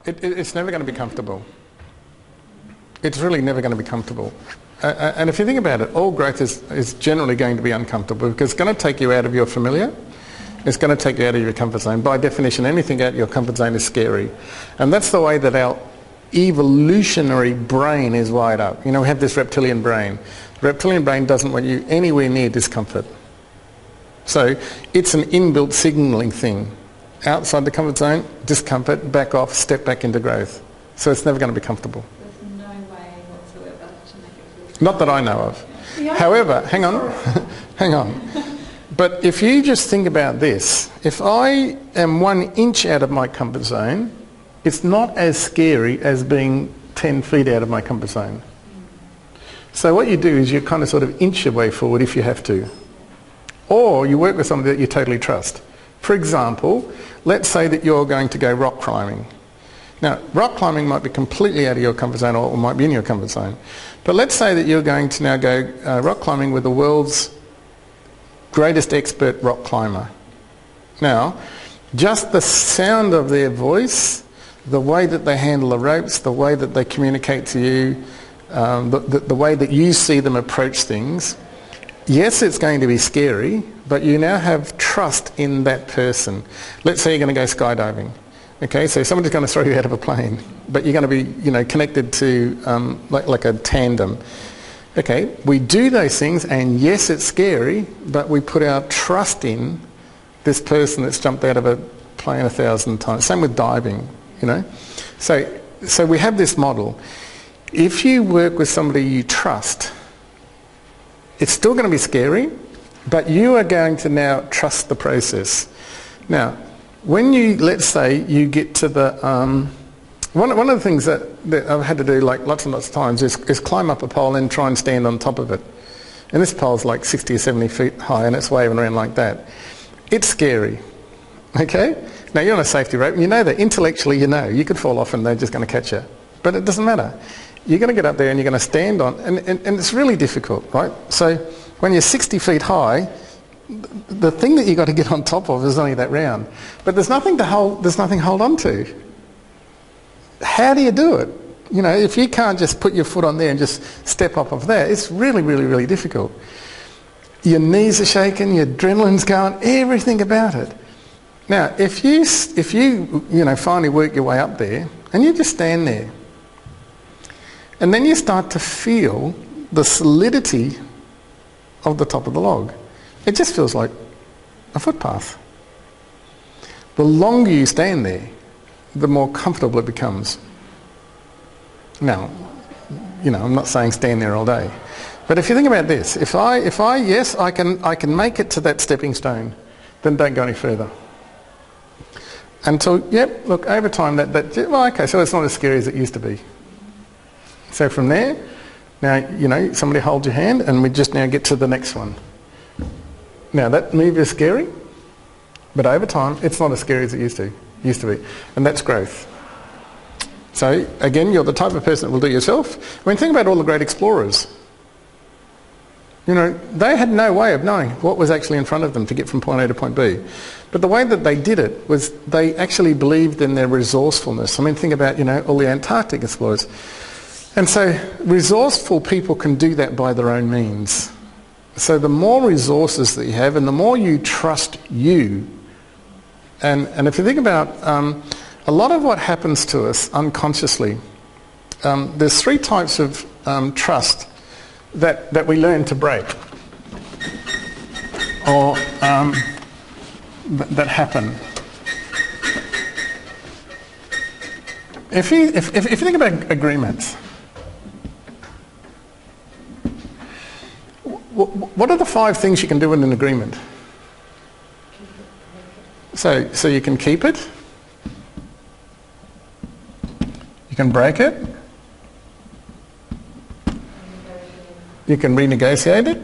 It's never going to be comfortable. It's really never going to be comfortable. And if you think about it, all growth is generally going to be uncomfortable because it's going to take you out of your familiar. It's going to take you out of your comfort zone. By definition, anything out of your comfort zone is scary. And that's the way that our evolutionary brain is wired up. You know, we have this reptilian brain. The reptilian brain doesn't want you anywhere near discomfort. So it's an inbuilt signalling thing. Outside the comfort zone, discomfort, back off, step back into growth. So it's never going to be comfortable. There's no way whatsoever to make it feel... Not that I know of. However, hang on, hang on. But if you just think about this, if I am 1 inch out of my comfort zone, it's not as scary as being 10 feet out of my comfort zone. So what you do is you kind of sort of inch your way forward if you have to. Or you work with somebody that you totally trust. For example, let's say that you're going to go rock climbing. Now, rock climbing might be completely out of your comfort zone or might be in your comfort zone. But let's say that you're going to now go rock climbing with the world's greatest expert rock climber. Now, just the sound of their voice, the way that they handle the ropes, the way that they communicate to you, the way that you see them approach things, yes, it's going to be scary, but you now have trust in that person. Let's say you're going to go skydiving. Okay, so somebody's going to throw you out of a plane, but you're going to be, you know, connected to like a tandem. Okay, we do those things, and yes, it's scary, but we put our trust in this person that's jumped out of a plane 1,000 times. Same with diving, you know. So we have this model. If you work with somebody you trust, it's still going to be scary, but you are going to now trust the process. Now, when you, let's say, you get to the... one of the things that I've had to do like lots and lots of times is climb up a pole and try and stand on top of it. And this pole's like 60 or 70 feet high and it's waving around like that. It's scary. Okay? Now you're on a safety rope and you know that. Intellectually you know. You could fall off and they're just going to catch you. But it doesn't matter. You're going to get up there and you're going to stand on... And it's really difficult, right? So when you're 60 feet high, the thing that you've got to get on top of is only that round. But there's nothing to hold on to. How do you do it? You know, if you can't just put your foot on there and just step up off there, it's really, really, really difficult. Your knees are shaking, your adrenaline's going, everything about it. Now, if you finally work your way up there and you just stand there, and then you start to feel the solidity of the top of the log. It just feels like a footpath. The longer you stand there, the more comfortable it becomes. Now, you know, I'm not saying stand there all day. But if you think about this, if I can make it to that stepping stone, then don't go any further. Until, yep, look, over time, well, okay, so it's not as scary as it used to be. So from there, now, you know, somebody holds your hand and we just now get to the next one. Now, that move is scary, but over time, it's not as scary as it used to be. And that's growth. So, again, you're the type of person that will do it yourself. I mean, think about all the great explorers. You know, they had no way of knowing what was actually in front of them to get from point A to point B. But the way that they did it was they actually believed in their resourcefulness. I mean, think about, you know, all the Antarctic explorers. And so resourceful people can do that by their own means. So the more resources that you have and the more you trust you, and if you think about a lot of what happens to us unconsciously, there's 3 types of trust that we learn to break or that happen. If you think about agreements, what are the 5 things you can do in an agreement? So you can keep it, you can break it, you can renegotiate it,